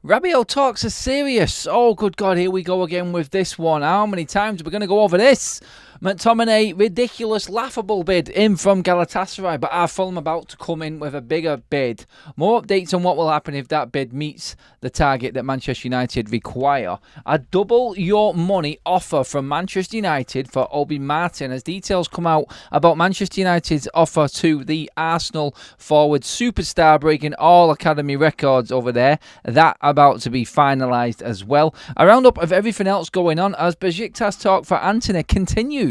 Rabiot talks are serious. Oh, good God, here we go again with this one. How many times are we going to go over this? McTominay, ridiculous, laughable bid in from Galatasaray, but are Fulham about to come in with a bigger bid? More updates on what will happen if that bid meets the target that Manchester United require. A double your money offer from Manchester United for Obi Martin, as details come out about Manchester United's offer to the Arsenal forward superstar, breaking all academy records over there. That about to be finalised as well. A roundup of everything else going on as Besiktas talk for Antony continues.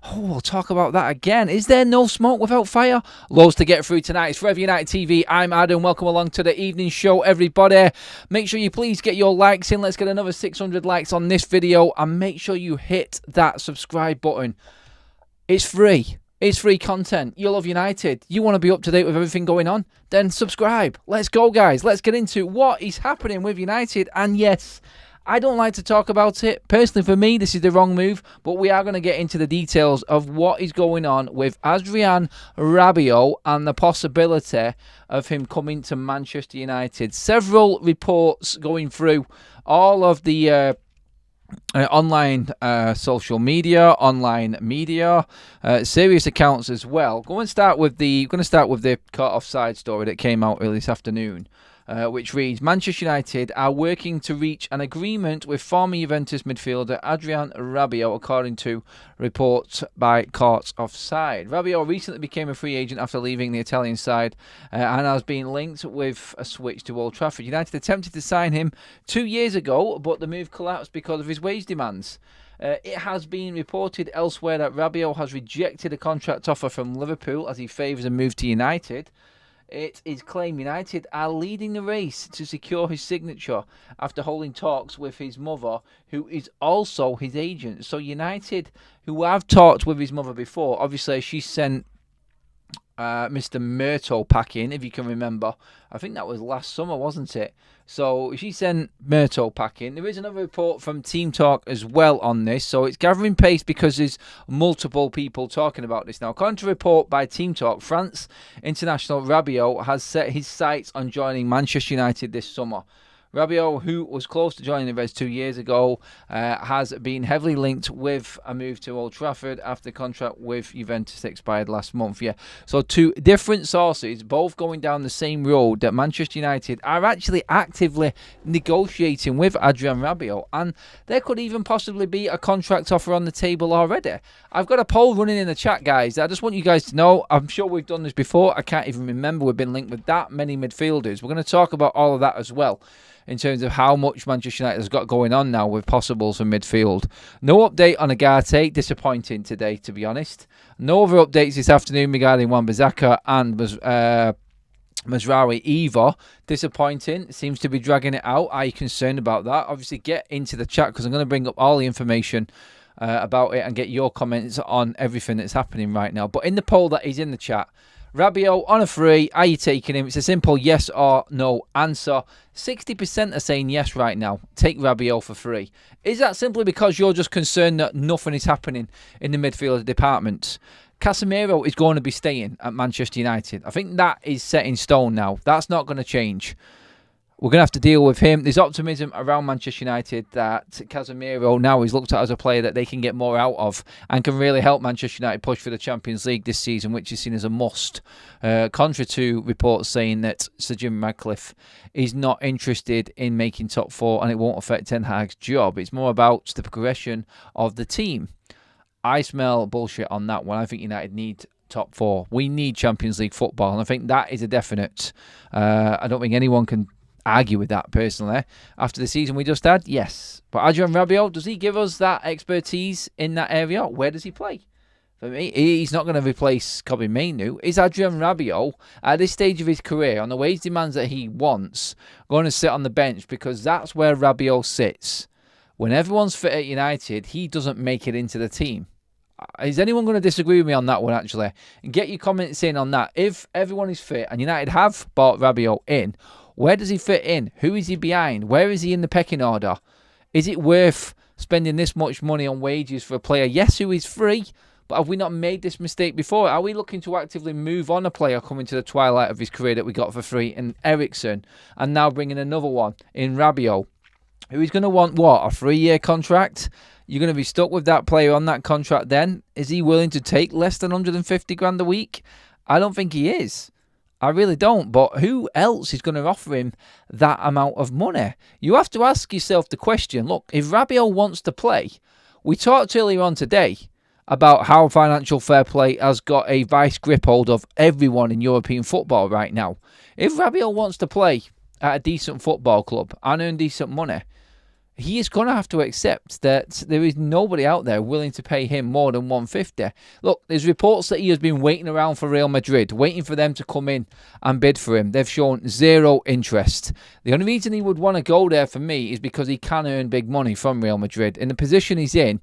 Oh, we'll talk about that again. Is there no smoke without fire? Loads to get through tonight. It's Forever United TV. I'm Adam. Welcome along to the evening show, everybody. Make sure you please get your likes in. Let's get another 600 likes on this video. And make sure you hit that subscribe button. It's free. It's free content. You love United. You want to be up to date with everything going on? Then subscribe. Let's go, guys. Let's get into what is happening with United. And yes, I don't like to talk about it. Personally, for me, this is the wrong move. But we are going to get into the details of what is going on with Adrien Rabiot and the possibility of him coming to Manchester United. Several reports going through all of the online social media, online media, serious accounts as well. We're going to start with the caught offside story that came out early this afternoon, which reads: Manchester United are working to reach an agreement with former Juventus midfielder Adrien Rabiot, according to reports by Caught Offside. Rabiot recently became a free agent after leaving the Italian side and has been linked with a switch to Old Trafford. United attempted to sign him 2 years ago, but the move collapsed because of his wage demands. It has been reported elsewhere that Rabiot has rejected a contract offer from Liverpool as he favours a move to United. It is claimed United are leading the race to secure his signature after holding talks with his mother, who is also his agent. So United, who have talked with his mother before, obviously she sent Mr Murto packing, if you can remember. I think that was last summer, wasn't it? So she sent Murto packing. There is another report from Team Talk as well on this, so it's gathering pace because there's multiple people talking about this now. According to a report by Team Talk, France international Rabiot has set his sights on joining Manchester United this summer. Rabiot, who was close to joining the Reds 2 years ago, has been heavily linked with a move to Old Trafford after the contract with Juventus expired last month. Yeah, so two different sources, both going down the same road, that Manchester United are actually actively negotiating with Adrien Rabiot, and there could even possibly be a contract offer on the table already. I've got a poll running in the chat, guys. I just want you guys to know, I'm sure we've done this before. I can't even remember we've been linked with that many midfielders. We're going to talk about all of that as well, in terms of how much Manchester United has got going on now with possibles for midfield. No update on Agate. Disappointing today, to be honest. No other updates this afternoon regarding Wan-Bissaka and Mazraoui either. Disappointing. Seems to be dragging it out. Are you concerned about that? Obviously, get into the chat because I'm going to bring up all the information about it and get your comments on everything that's happening right now. But in the poll that is in the chat, Rabiot on a free, are you taking him? It's a simple yes or no answer. 60% are saying yes right now. Take Rabiot for free. Is that simply because you're just concerned that nothing is happening in the midfield department? Casemiro is going to be staying at Manchester United. I think that is set in stone now. That's not going to change. We're going to have to deal with him. There's optimism around Manchester United that Casemiro now is looked at as a player that they can get more out of and can really help Manchester United push for the Champions League this season, which is seen as a must. Contrary to reports saying that Sir Jim Ratcliffe is not interested in making top four and it won't affect Ten Hag's job. It's more about the progression of the team. I smell bullshit on that one. I think United need top four. We need Champions League football, and I think that is a definite. I don't think anyone can argue with that personally. After the season we just had, yes. But Adrien Rabiot, does he give us that expertise in that area? Where does he play? For me, he's not going to replace Kobbie Mainoo. Is Adrien Rabiot, at this stage of his career, on the wage demands that he wants, going to sit on the bench? Because that's where Rabiot sits. When everyone's fit at United, he doesn't make it into the team. Is anyone going to disagree with me on that one, actually? And get your comments in on that. If everyone is fit, and United have bought Rabiot in, where does he fit in? Who is he behind? Where is he in the pecking order? Is it worth spending this much money on wages for a player, yes, who is free, But have we not made this mistake before? Are we looking to actively move on a player coming to the twilight of his career that we got for free in Eriksen, and now bringing another one in Rabiot, who is going to want, what, a 3-year contract? You're going to be stuck with that player on that contract then? Is he willing to take less than 150 grand a week? I don't think he is. I really don't. But who else is going to offer him that amount of money? You have to ask yourself the question, look, if Rabiot wants to play, we talked earlier on today about how financial fair play has got a vice grip hold of everyone in European football right now. If Rabiot wants to play at a decent football club and earn decent money, he is going to have to accept that there is nobody out there willing to pay him more than 150. Look, there's reports that he has been waiting around for Real Madrid, waiting for them to come in and bid for him. They've shown zero interest. The only reason he would want to go there for me is because he can earn big money from Real Madrid. In the position he's in,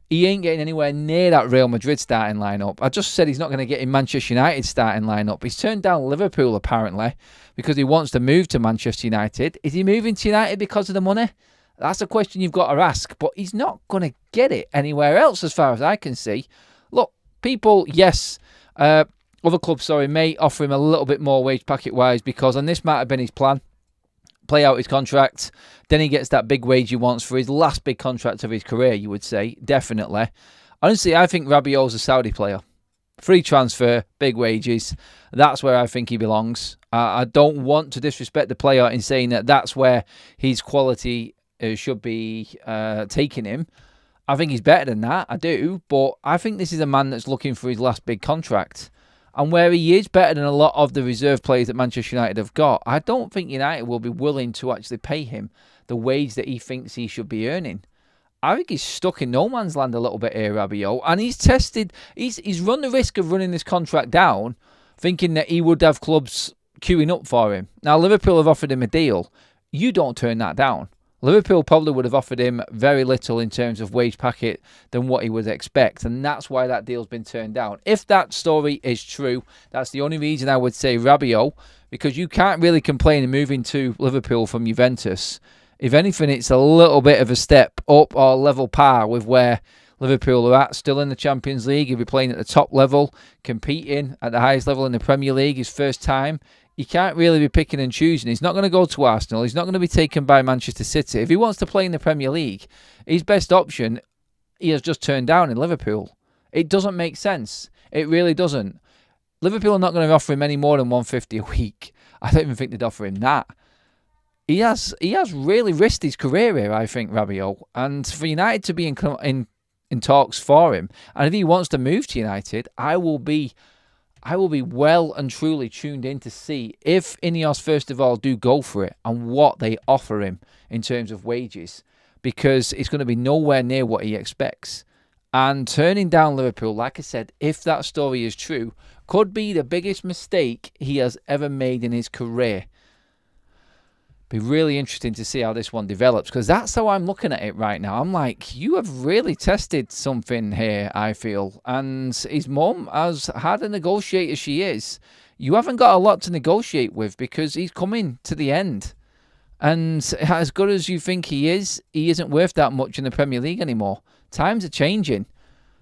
he ain't getting anywhere near that Real Madrid starting lineup. I just said he's not going to get in Manchester United starting lineup. He's turned down Liverpool apparently because he wants to move to Manchester United. Is he moving to United because of the money? That's a question you've got to ask, but he's not going to get it anywhere else as far as I can see. Look, people, yes, other clubs, may offer him a little bit more wage packet-wise because, and this might have been his plan, play out his contract, then he gets that big wage he wants for his last big contract of his career, you would say, definitely. Honestly, I think Rabiot's a Saudi player. Free transfer, big wages, that's where I think he belongs. I don't want to disrespect the player in saying that that's where his quality should be taking him. I think he's better than that, I do, but I think this is a man that's looking for his last big contract. And where he is better than a lot of the reserve players that Manchester United have got, I don't think United will be willing to actually pay him the wage that he thinks he should be earning. I think he's stuck in no man's land a little bit here, Rabiot, and he's run the risk of running this contract down, thinking that he would have clubs queuing up for him. Now, Liverpool have offered him a deal. You don't turn that down. Liverpool probably would have offered him very little in terms of wage packet than what he would expect, and that's why that deal's been turned down. If that story is true, that's the only reason I would say Rabiot, because you can't really complain in moving to Liverpool from Juventus. If anything, it's a little bit of a step up or level par with where Liverpool are at, still in the Champions League. He'll be playing at the top level, competing at the highest level in the Premier League, his first time. He can't really be picking and choosing. He's not going to go to Arsenal. He's not going to be taken by Manchester City. If he wants to play in the Premier League, his best option he has just turned down in Liverpool. It doesn't make sense. It really doesn't. Liverpool are not going to offer him any more than 150 a week. I don't even think they'd offer him that. He has really risked his career here, I think, Rabiot. And for United to be in talks for him, and if he wants to move to United, I will be well and truly tuned in to see if Ineos, first of all, do go for it and what they offer him in terms of wages, because it's going to be nowhere near what he expects. And turning down Liverpool, like I said, if that story is true, could be the biggest mistake he has ever made in his career. Be really interesting to see how this one develops, because that's how I'm looking at it right now. I'm like, you have really tested something here, I feel. And his mum, as hard a negotiator she is, you haven't got a lot to negotiate with, because he's coming to the end. And as good as you think he isn't worth that much in the Premier League anymore. Times are changing.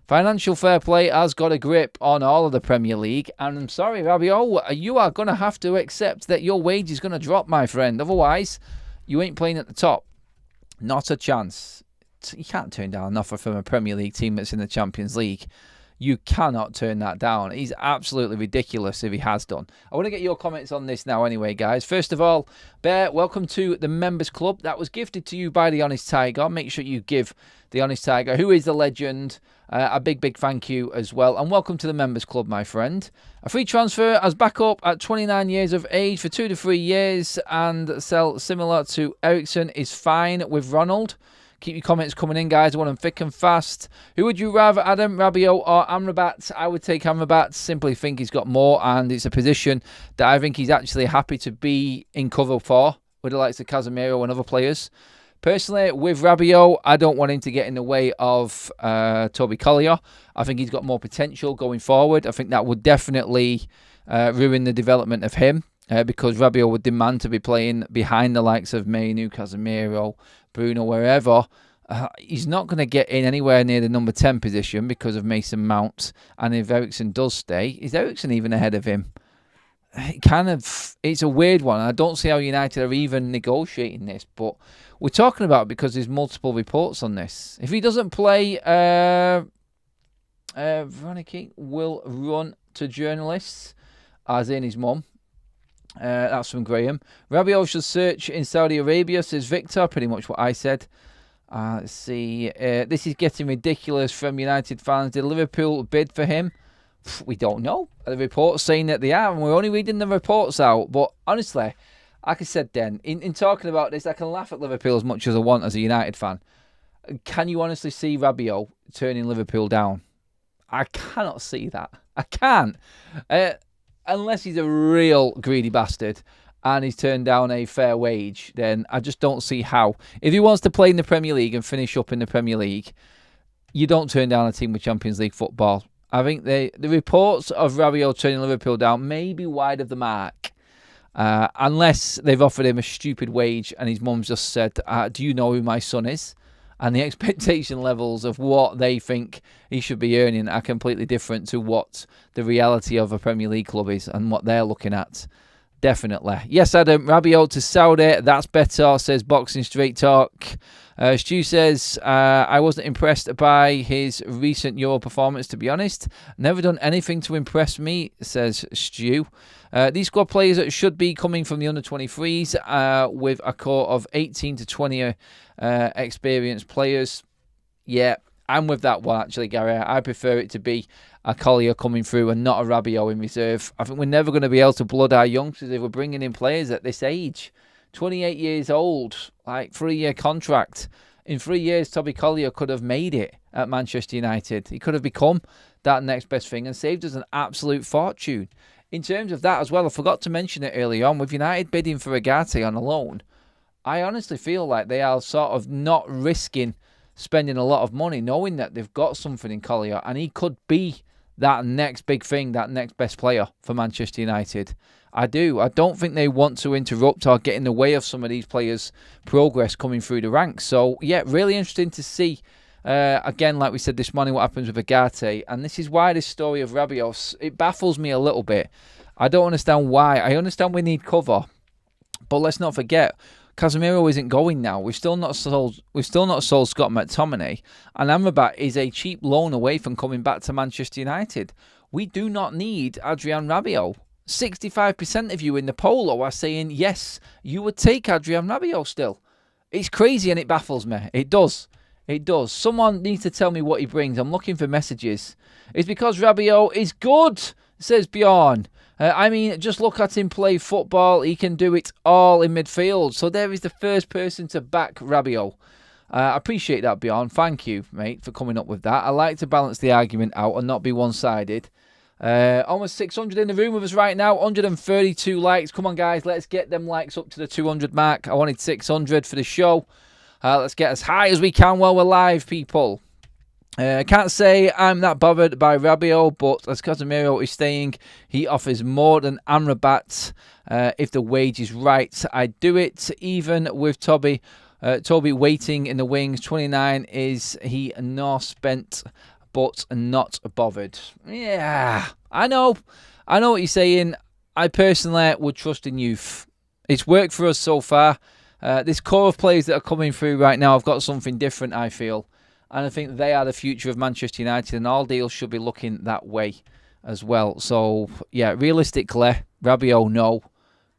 Financial fair play has got a grip on all of the Premier League. And I'm sorry, Rabiot, you are going to have to accept that your wage is going to drop, my friend. Otherwise, you ain't playing at the top. Not a chance. You can't turn down an offer from a Premier League team that's in the Champions League. You cannot turn that down. He's absolutely ridiculous if he has done. I want to get your comments on this now anyway, guys. First of all, Bear, welcome to the Members Club. That was gifted to you by the Honest Tiger. Make sure you give the Honest Tiger, who is the legend, a big thank you as well. And welcome to the Members Club, my friend. A free transfer as backup at 29 years of age for 2 to 3 years and sell similar to Eriksen is fine with Ronald. Keep your comments coming in, guys. I want them thick and fast. Who would you rather, Adam, Rabiot or Amrabat? I would take Amrabat. Simply think he's got more, and it's a position that I think he's actually happy to be in cover for, with the likes of Casemiro and other players. Personally, with Rabiot, I don't want him to get in the way of Toby Collier. I think he's got more potential going forward. I think that would definitely ruin the development of him. Because Rabiot would demand to be playing behind the likes of Mainu, Casemiro, Bruno, wherever. He's not going to get in anywhere near the number 10 position because of Mason Mount. And if Eriksen does stay, is Eriksen even ahead of him? It's a weird one. I don't see how United are even negotiating this, but we're talking about it because there's multiple reports on this. If he doesn't play, Veronica will run to journalists, as in his mum. That's from Graham. Rabiot should search in Saudi Arabia, says Victor. Pretty much what I said. Let's see. This is getting ridiculous from United fans. Did Liverpool bid for him? We don't know. The reports saying that they are, and we're only reading the reports out. But honestly, like I said then, in talking about this, I can laugh at Liverpool as much as I want as a United fan. Can you honestly see Rabiot turning Liverpool down? I cannot see that. I can't. Unless he's a real greedy bastard and he's turned down a fair wage, then I just don't see how. If he wants to play in the Premier League and finish up in the Premier League, you don't turn down a team with Champions League football. I think the reports of Rabiot turning Liverpool down may be wide of the mark. Unless they've offered him a stupid wage and his mum's just said, do you know who my son is? And the expectation levels of what they think he should be earning are completely different to what the reality of a Premier League club is and what they're looking at. Definitely. Yes, Adam, Rabiot to Saudi. That's better, says Boxing Straight Talk. Stu says, I wasn't impressed by his recent Euro performance, to be honest. Never done anything to impress me, says Stu. These squad players should be coming from the under-23s with a core of 18 to 20 experienced players. Yeah, I'm with that one, actually, Gary. I prefer it to be a Collier coming through and not a Rabiot in reserve. I think we're never going to be able to blood our youngsters if we're bringing in players at this age. 28 years old, like 3-year contract. In 3 years, Toby Collier could have made it at Manchester United. He could have become that next best thing and saved us an absolute fortune. In terms of that as well, I forgot to mention it earlier on, with United bidding for Agate on a loan, I honestly feel like they are sort of not risking spending a lot of money, knowing that they've got something in Collier and he could be that next big thing, that next best player for Manchester United. I do. I don't think they want to interrupt or get in the way of some of these players' progress coming through the ranks. So, yeah, really interesting to see, again, like we said this morning, what happens with Agate. And this is why this story of Rabiot, it baffles me a little bit. I don't understand why. I understand we need cover. But let's not forget, Casemiro isn't going now. We've still not sold Scott McTominay, and Amrabat is a cheap loan away from coming back to Manchester United. We do not need Adrian Rabiot. 65% of you in the poll are saying yes, you would take Adrian Rabiot still. It's crazy and it baffles me. It does. It does. Someone needs to tell me what he brings. I'm looking for messages. It's because Rabiot is good, says Bjorn. I mean, just look at him play football. He can do it all in midfield. So there is the first person to back Rabiot. I appreciate that, Bjorn. Thank you, mate, for coming up with that. I like to balance the argument out and not be one-sided. Almost 600 in the room with us right now. 132 likes. Come on, guys. Let's get them likes up to the 200 mark. I wanted 600 for the show. Let's get as high as we can while we're live, people. I can't say I'm that bothered by Rabiot, but as Casemiro is staying, he offers more than Amrabat. If the wage is right, I'd do it. Even with Toby waiting in the wings, 29 is he not spent, but not bothered. Yeah, I know what you're saying. I personally would trust in youth. It's worked for us so far. This core of players that are coming through right now have got something different, I feel. And I think they are the future of Manchester United, and all deals should be looking that way as well. So, yeah, realistically, Rabiot, no.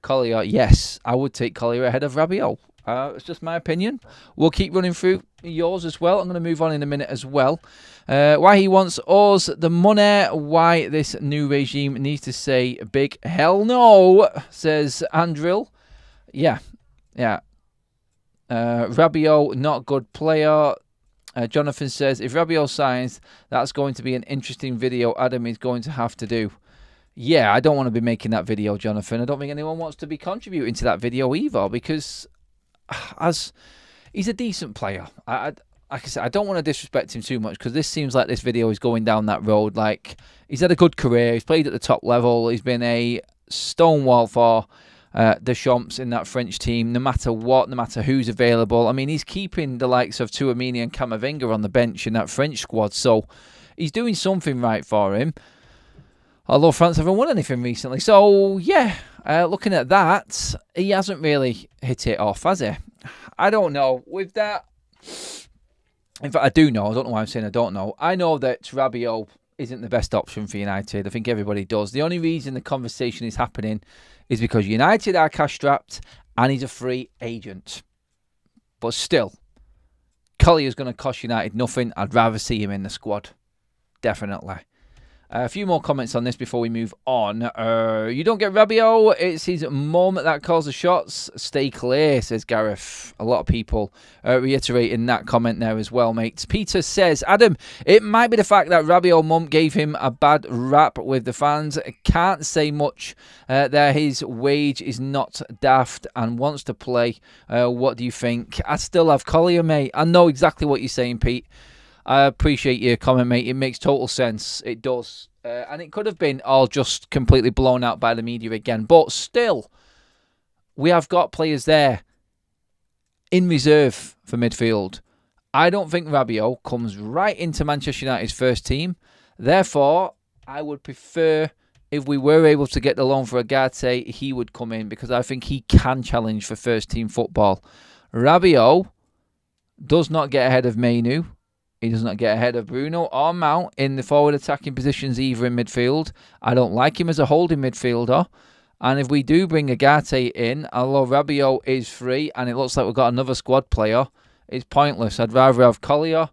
Collier, yes. I would take Collier ahead of Rabiot. It's just my opinion. We'll keep running through yours as well. I'm going to move on in a minute as well. Why he wants us the money. Why this new regime needs to say big hell no, says Andril. Yeah. Rabiot, not good player. Jonathan says, if Rabiot signs, that's going to be an interesting video Adam is going to have to do. Yeah, I don't want to be making that video, Jonathan. I don't think anyone wants to be contributing to that video either, because as he's a decent player. Like I said, I don't want to disrespect him too much, because this seems like this video is going down that road. Like, he's had a good career. He's played at the top level. He's been a stonewall for Deschamps in that French team, no matter what, no matter who's available. I mean, he's keeping the likes of Tchouaméni and Camavinga on the bench in that French squad, so he's doing something right for him. Although France haven't won anything recently. So, yeah, looking at that, he hasn't really hit it off, has he? I don't know. With that, in fact, I do know. I don't know why I'm saying I don't know. I know that Rabiot isn't the best option for United. I think everybody does. The only reason the conversation is happening is because United are cash-strapped and he's a free agent. But still, Collier's going to cost United nothing. I'd rather see him in the squad. Definitely. A few more comments on this before we move on. You don't get Rabiot. It's his mum that calls the shots. Stay clear, says Gareth. A lot of people reiterating that comment there as well, mates. Peter says, Adam, it might be the fact that Rabiot mum gave him a bad rap with the fans. Can't say much there. His wage is not daft and wants to play. What do you think? I still have Collier, mate. I know exactly what you're saying, Pete. I appreciate your comment, mate. It makes total sense. It does. And it could have been all just completely blown out by the media again. But still, we have got players there in reserve for midfield. I don't think Rabiot comes right into Manchester United's first team. Therefore, I would prefer, if we were able to get the loan for Agate, he would come in because I think he can challenge for first team football. Rabiot does not get ahead of Mainu. He does not get ahead of Bruno or Mount in the forward attacking positions either in midfield. I don't like him as a holding midfielder. And if we do bring Agate in, although Rabiot is free and it looks like we've got another squad player, it's pointless. I'd rather have Collier,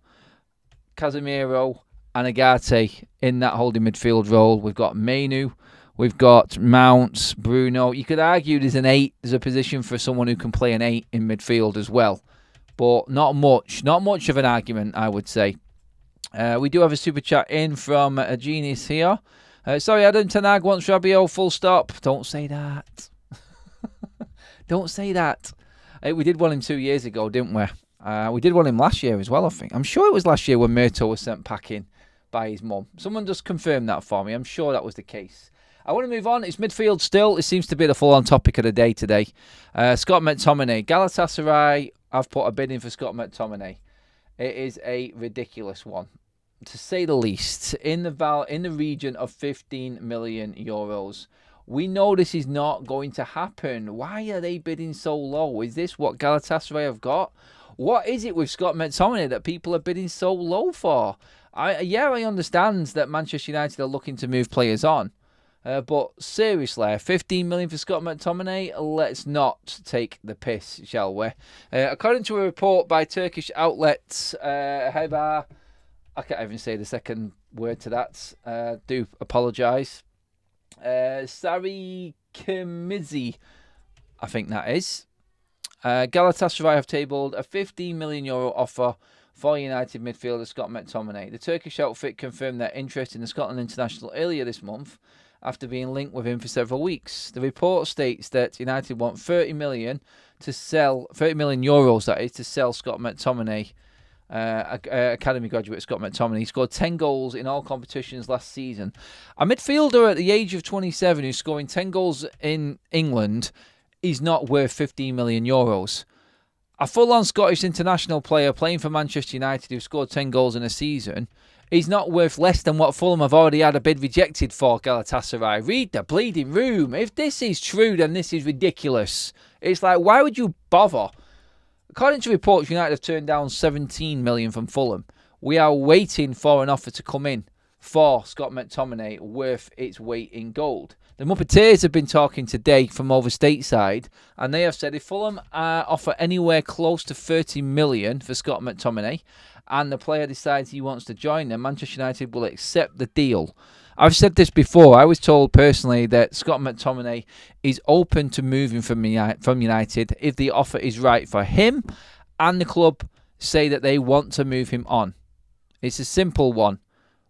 Casemiro and Agate in that holding midfield role. We've got Mainu, we've got Mount, Bruno. You could argue there's an 8. There's a position for someone who can play an 8 in midfield as well. But not much of an argument, I would say. We do have a super chat in from a genius here. Sorry, Adam, Tanag wants Rabiot, full stop. Don't say that. Don't say that. We did want him 2 years ago, didn't we? We did want him last year as well, I think. I'm sure it was last year when Murto was sent packing by his mum. Someone just confirmed that for me. I'm sure that was the case. I want to move on. It's midfield still. It seems to be the full-on topic of the day today. Scott McTominay. Galatasaray, I've put a bid in for Scott McTominay. It is a ridiculous one, to say the least. In the region of 15 million euros. We know this is not going to happen. Why are they bidding so low? Is this what Galatasaray have got? What is it with Scott McTominay that people are bidding so low for? I understand that Manchester United are looking to move players on. But seriously, 15 million for Scott McTominay? Let's not take the piss, shall we? According to a report by Turkish outlets, Hebar, I can't even say the second word to that. Do apologise. Sari Kimizi, I think that is. Galatasaray have tabled a 15 million euro offer for United midfielder Scott McTominay. The Turkish outfit confirmed their interest in the Scotland international earlier this month, after being linked with him for several weeks. The report states that United want 30 million euros, that is, to sell Scott McTominay, academy graduate Scott McTominay. He scored 10 goals in all competitions last season. A midfielder at the age of 27 who's scoring 10 goals in England is not worth 15 million euros. A full-on Scottish international player playing for Manchester United who scored 10 goals in a season is not worth less than what Fulham have already had a bid rejected for Galatasaray. Read the bleeding room. If this is true, then this is ridiculous. It's like, why would you bother? According to reports, United have turned down 17 million from Fulham. We are waiting for an offer to come in for Scott McTominay worth its weight in gold. The Muppeteers have been talking today from over stateside, and they have said if Fulham offer anywhere close to 30 million for Scott McTominay, and the player decides he wants to join them, Manchester United will accept the deal. I've said this before. I was told personally that Scott McTominay is open to moving from United if the offer is right for him and the club say that they want to move him on. It's a simple one.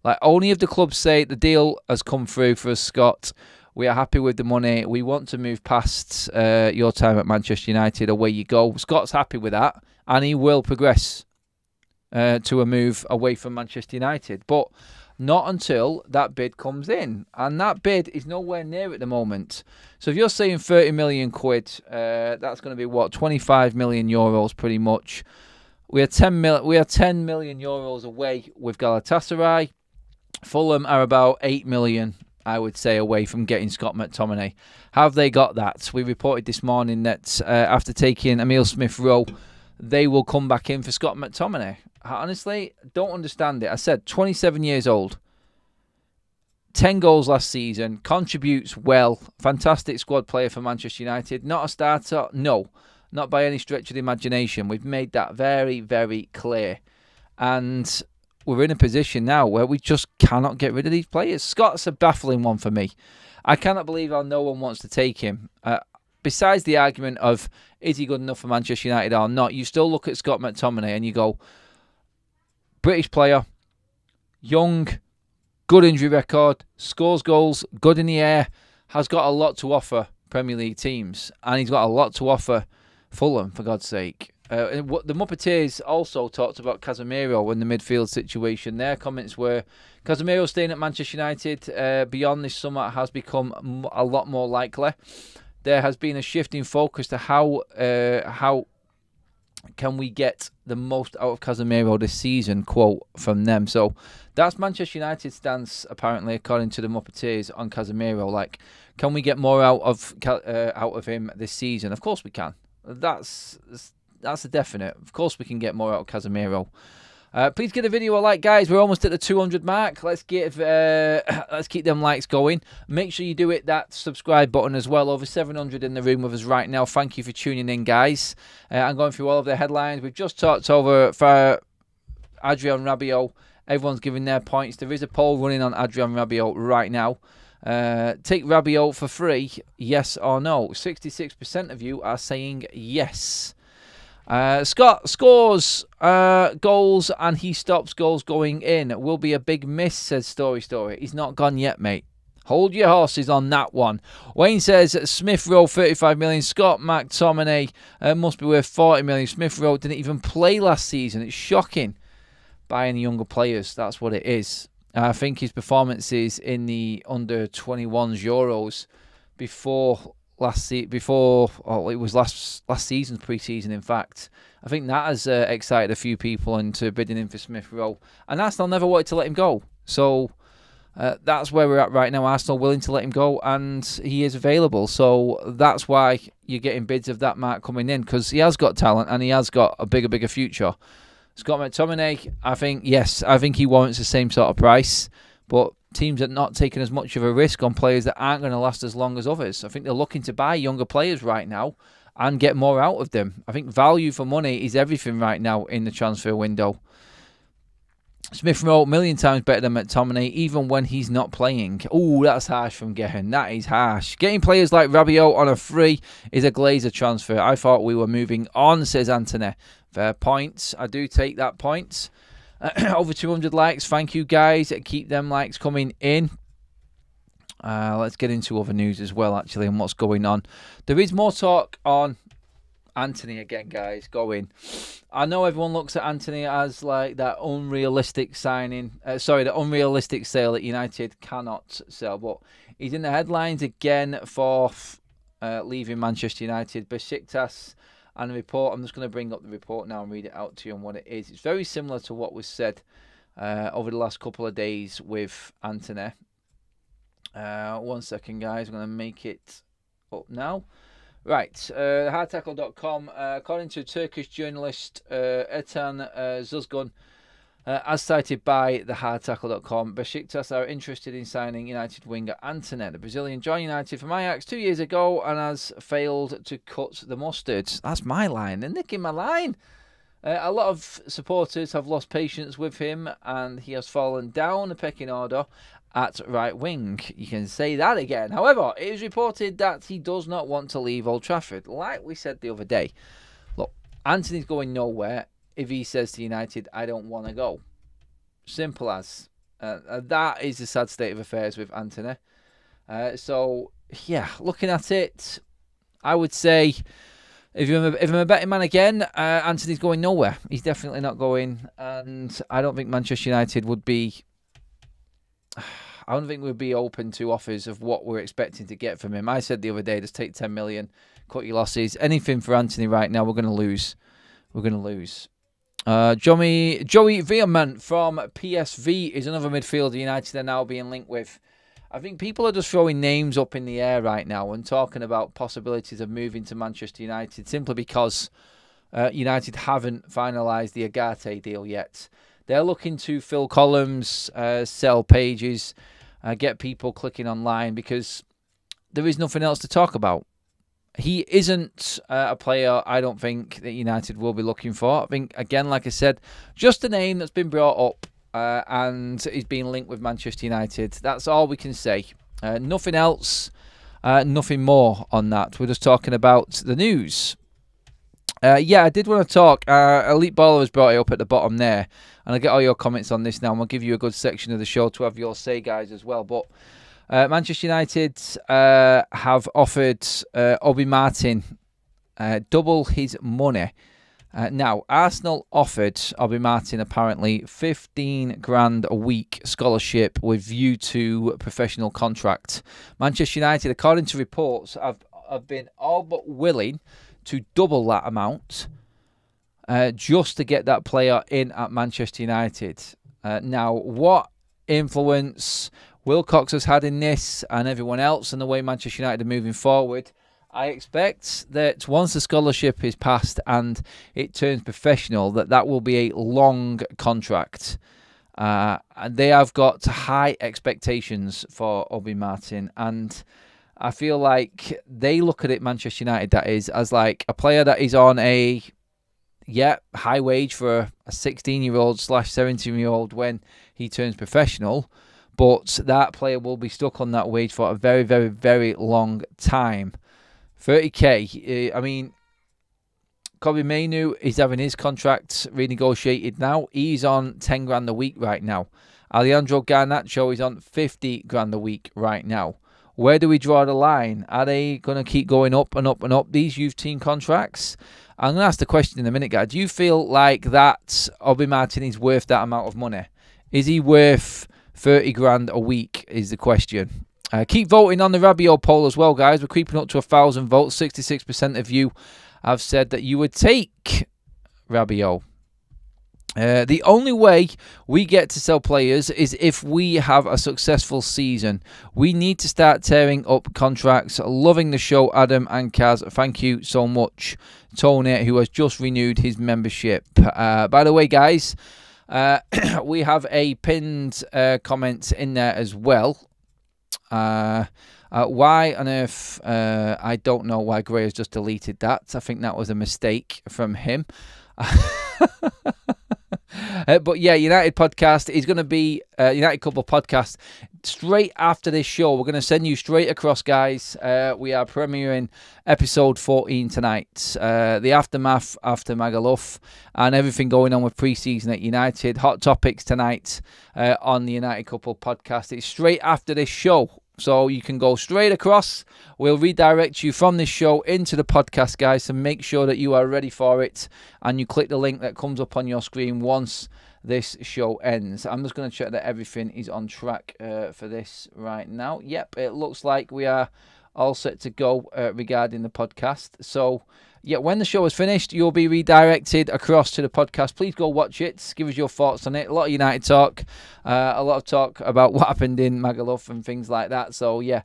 Like, only if the club say the deal has come through for us, Scott, we are happy with the money, we want to move past your time at Manchester United, away you go. Scott's happy with that, and he will progress to a move away from Manchester United. But Not until that bid comes in. And that bid is nowhere near at the moment. So if you're saying 30 million quid, that's going to be what? 25 million euros pretty much. We are 10 million euros away with Galatasaray. Fulham are about 8 million, I would say, away from getting Scott McTominay. Have they got that? We reported this morning that after taking Emile Smith-Rowe, they will come back in for Scott McTominay. Honestly, don't understand it. I said 27 years old, 10 goals last season, contributes well, fantastic squad player for Manchester United. Not a starter? No, not by any stretch of the imagination. We've made that very, very clear. And we're in a position now where we just cannot get rid of these players. Scott's a baffling one for me. I cannot believe how no one wants to take him. Besides the argument of, is he good enough for Manchester United or not, you still look at Scott McTominay and you go, British player, young, good injury record, scores goals, good in the air, has got a lot to offer Premier League teams. And he's got a lot to offer Fulham, for God's sake. The Muppeteers also talked about Casemiro and the midfield situation. Their comments were, Casemiro staying at Manchester United beyond this summer has become a lot more likely. There has been a shift in focus to how can we get the most out of Casemiro this season, quote from them. So that's Manchester United's stance, apparently, according to the Muppeteers, on Casemiro. Like, can we get more out of him this season? Of course we can. That's a definite. Of course we can get more out of Casemiro. Please give the video a like, guys. We're almost at the 200 mark. Let's keep them likes going. Make sure you do hit that subscribe button as well. Over 700 in the room with us right now. Thank you for tuning in, guys. I'm going through all of the headlines. We've just talked over for Adrian Rabiot. Everyone's giving their points. There is a poll running on Adrian Rabiot right now. Take Rabiot for free, yes or no? 66% of you are saying yes. Scott scores goals and he stops goals going in. Will be a big miss, says Story. He's not gone yet, mate. Hold your horses on that one. Wayne says Smith-Rowe 35 million. Scott McTominay must be worth 40 million. Smith-Rowe didn't even play last season. It's shocking. Buying younger players, that's what it is. I think his performances in the under 21s Euros before it was last season's pre-season, in fact. I think that has excited a few people into bidding in for Smith-Rowe. And Arsenal never wanted to let him go. So that's where we're at right now. Arsenal willing to let him go, and he is available. So that's why you're getting bids of that mark coming in, because he has got talent and he has got a bigger future. Scott McTominay, I think he warrants the same sort of price, but teams are not taking as much of a risk on players that aren't going to last as long as others. I think they're looking to buy younger players right now and get more out of them. I think value for money is everything right now in the transfer window. Smith-Rowe, a million times better than McTominay, even when he's not playing. Oh, that's harsh from Gehan. That is harsh. Getting players like Rabiot on a free is a Glazer transfer. I thought we were moving on, says Antony. Fair points. I do take that point. Over 200 likes. Thank you, guys. Keep them likes coming in. Let's get into other news as well, actually, and what's going on. There is more talk on Antony again, guys, going. I know everyone looks at Antony as like that unrealistic signing. The unrealistic sale that United cannot sell. But he's in the headlines again for leaving Manchester United. Besiktas and the report. I'm just going to bring up the report now and read it out to you on what it is. It's very similar to what was said over the last couple of days with Antony. 1 second, guys. I'm going to make it up now. Right, hardtackle.com, according to Turkish journalist Ertan Zuzgun, as cited by the hardtackle.com, Besiktas are interested in signing United winger Antony. The Brazilian joined United from Ajax 2 years ago and has failed to cut the mustard. That's my line. They're nicking my line. A lot of supporters have lost patience with him and he has fallen down the pecking order at right wing. You can say that again. However, it is reported that he does not want to leave Old Trafford. Like we said the other day, look, Antony's going nowhere if he says to United, I don't want to go. Simple as. That is the sad state of affairs with Antony. So, yeah, looking at it, I would say, if I'm a betting man again, Antony's going nowhere. He's definitely not going, and I don't think Manchester United would be I don't think we'd be open to offers of what we're expecting to get from him. I said the other day, just take 10 million, cut your losses. Anything for Antony right now, we're going to lose. We're going to lose. Joey Veerman from PSV is another midfielder United are now being linked with. I think people are just throwing names up in the air right now and talking about possibilities of moving to Manchester United simply because United haven't finalised the Agate deal yet. They're looking to fill columns, sell pages, get people clicking online because there is nothing else to talk about. He isn't a player, I don't think, that United will be looking for. I think, again, like I said, just a name that's been brought up and is being linked with Manchester United. That's all we can say. Nothing else, nothing more on that. We're just talking about the news. Yeah, I did want to talk. Elite Baller has brought it up at the bottom there. And I'll get all your comments on this now. And we'll give you a good section of the show to have your say, guys, as well. But Manchester United have offered Obi Martin double his money. Now, Arsenal offered Obi Martin apparently 15 grand a week scholarship with view to professional contract. Manchester United, according to reports, have been all but willing to double that amount just to get that player in at Manchester United. Now, what influence Wilcox has had in this and everyone else and the way Manchester United are moving forward, I expect that once the scholarship is passed and it turns professional, that will be a long contract. And they have got high expectations for Obi Martin. And I feel like they look at it, Manchester United, that is, as like a player that is on a high wage for a 16-year-old / 17-year-old when he turns professional. But that player will be stuck on that wage for a very, very, very long time. 30k. I mean, Kobe Mainu is having his contract renegotiated now. He's on 10 grand a week right now. Alejandro Garnacho is on 50 grand a week right now. Where do we draw the line? Are they going to keep going up and up and up, these youth team contracts? I'm going to ask the question in a minute, guys. Do you feel like that Obi Martin is worth that amount of money? Is he worth 30 grand a week is the question. Keep voting on the Rabiot poll as well, guys. We're creeping up to 1,000 votes. 66% of you have said that you would take Rabiot. The only way we get to sell players is if we have a successful season. We need to start tearing up contracts. Loving the show, Adam and Kaz. Thank you so much, Tony, who has just renewed his membership. By the way, guys, we have a pinned comment in there as well. Why on earth? I don't know why Gray has just deleted that. I think that was a mistake from him. But yeah, United podcast is going to be United Couple podcast straight after this show. We're going to send you straight across, guys. We are premiering episode 14 tonight. The aftermath after Magaluf and everything going on with pre-season at United. Hot topics tonight on the United Couple podcast. It's straight after this show. So you can go straight across. We'll redirect you from this show into the podcast, guys, so make sure that you are ready for it. And you click the link that comes up on your screen once this show ends. I'm just going to check that everything is on track for this right now. Yep, it looks like we are all set to go regarding the podcast. So, yeah, when the show is finished, you'll be redirected across to the podcast. Please go watch it. Give us your thoughts on it. A lot of United talk. A lot of talk about what happened in Magaluf and things like that. So, yeah,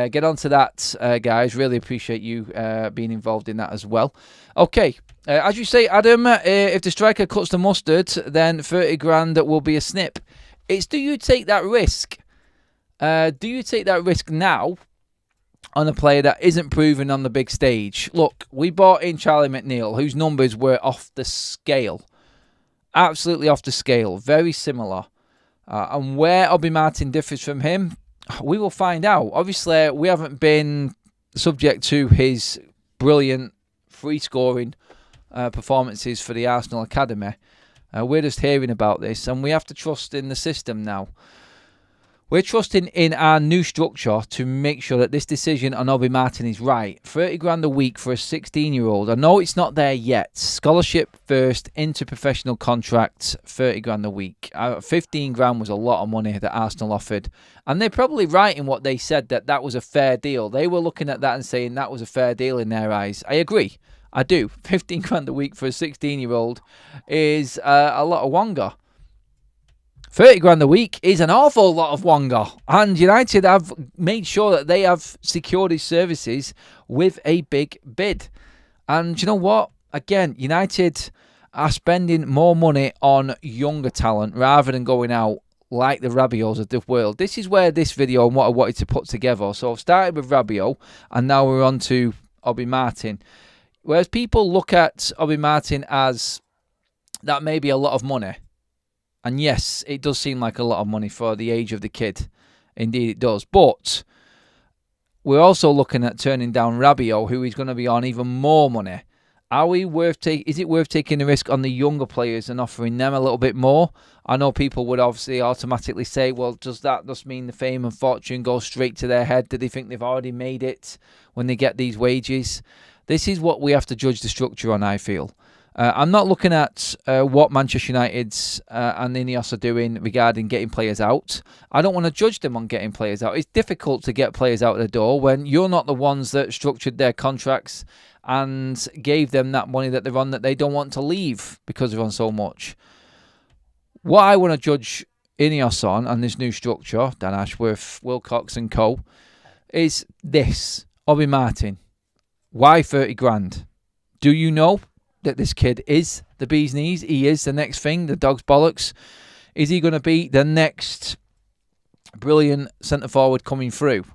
get on to that, guys. Really appreciate you being involved in that as well. Okay, as you say, Adam, if the striker cuts the mustard, then 30 grand will be a snip. It's do you take that risk? Do you take that risk now on a player that isn't proven on the big stage? Look, we bought in Charlie McNeil, whose numbers were off the scale. Absolutely off the scale. Very similar. And where Obi Martin differs from him, we will find out. Obviously, we haven't been subject to his brilliant free-scoring performances for the Arsenal Academy. We're just hearing about this, and we have to trust in the system now. We're trusting in our new structure to make sure that this decision on Obi Martin is right. 30 grand a week for a 16-year-old. I know it's not there yet. Scholarship first, into professional contract, 30 grand a week. 15 grand was a lot of money that Arsenal offered. And they're probably right in what they said, that that was a fair deal. They were looking at that and saying that was a fair deal in their eyes. I agree. I do. 15 grand a week for a 16-year-old is a lot of wonga. 30 grand a week is an awful lot of wonga. And United have made sure that they have secured his services with a big bid. And you know what? Again, United are spending more money on younger talent rather than going out like the Rabiots of the world. This is where this video and what I wanted to put together. So I've started with Rabiot and now we're on to Obi Martin. Whereas people look at Obi Martin as that may be a lot of money. And yes, it does seem like a lot of money for the age of the kid. Indeed, it does. But we're also looking at turning down Rabiot, who is going to be on even more money. Is it worth taking the risk on the younger players and offering them a little bit more? I know people would obviously automatically say, well, does that just mean the fame and fortune goes straight to their head? Do they think they've already made it when they get these wages? This is what we have to judge the structure on, I feel. I'm not looking at what Manchester United's and Ineos are doing regarding getting players out. I don't want to judge them on getting players out. It's difficult to get players out the door when you're not the ones that structured their contracts and gave them that money that they're on, that they don't want to leave because they're on so much. What I want to judge Ineos on, and this new structure, Dan Ashworth, Wilcox and co, is this. Obi Martin. Why 30 grand? Do you know that this kid is the bee's knees? He is the next thing, the dog's bollocks. Is he going to be the next brilliant centre-forward coming through?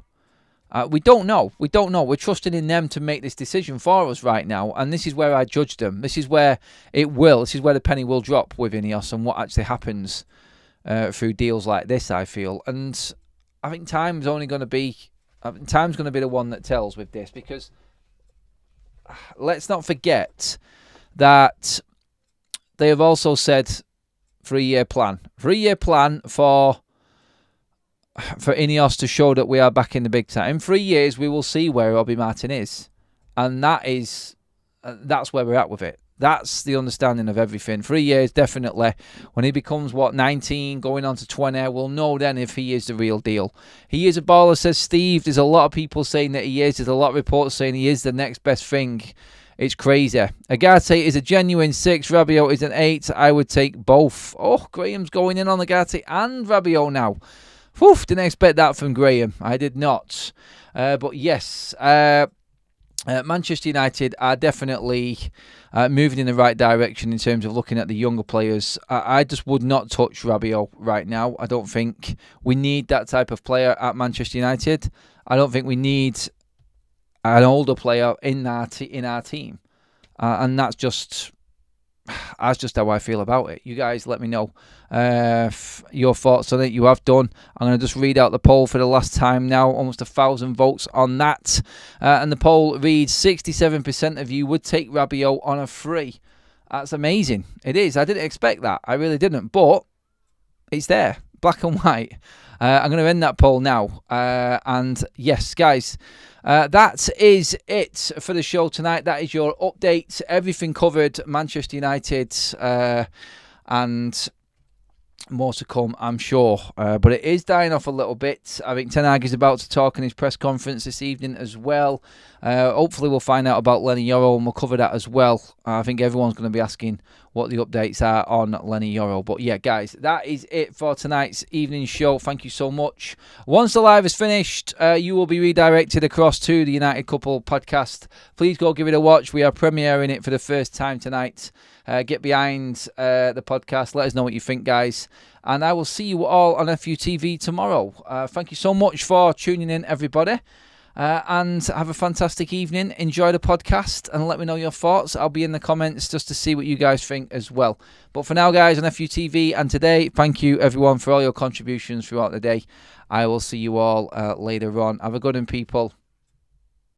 We don't know. We don't know. We're trusting in them to make this decision for us right now, and this is where I judge them. This is where this is where the penny will drop with Ineos and what actually happens through deals like this, I feel. And I think time's going to be the one that tells with this, because let's not forget that they have also said 3-year plan. 3-year plan for Ineos to show that we are back in the big time. In 3 years, we will see where Obi Martin is. And that's where we're at with it. That's the understanding of everything. 3 years, definitely. When he becomes, 19, going on to 20, we'll know then if he is the real deal. He is a baller, says Steve. There's a lot of people saying that he is. There's a lot of reports saying he is the next best thing. It's crazy. Agate is a genuine 6. Rabiot is an 8. I would take both. Oh, Graham's going in on Agate and Rabiot now. Whew, didn't expect that from Graham. I did not. But yes, Manchester United are definitely moving in the right direction in terms of looking at the younger players. I just would not touch Rabiot right now. I don't think we need that type of player at Manchester United. I don't think we need an older player in our team, and that's just how I feel about it. You guys let me know your thoughts on it. You have done. I'm going to just read out the poll for the last time now. Almost 1,000 votes on that, and the poll reads 67% of you would take Rabiot on a free. That's amazing. It is. I didn't expect that. I really didn't, but it's there, black and white. I'm going to end that poll now. And yes, guys, that is it for the show tonight. That is your update. Everything covered, Manchester United, and more to come, I'm sure. But it is dying off a little bit. I think Ten Hag is about to talk in his press conference this evening as well. Hopefully we'll find out about Lenny Yoro, and we'll cover that as well. I think everyone's going to be asking what the updates are on Lenny Yoro. But yeah, guys, that is it for tonight's evening show. Thank you so much. Once the live is finished, you will be redirected across to the United Couple podcast. Please go give it a watch. We are premiering it for the first time tonight. Get behind the podcast. Let us know what you think, guys. And I will see you all on FUTV tomorrow. Thank you so much for tuning in, everybody. And have a fantastic evening. Enjoy the podcast and let me know your thoughts. I'll be in the comments just to see what you guys think as well. But for now, guys, on FUTV and today, thank you, everyone, for all your contributions throughout the day. I will see you all later on. Have a good one, people.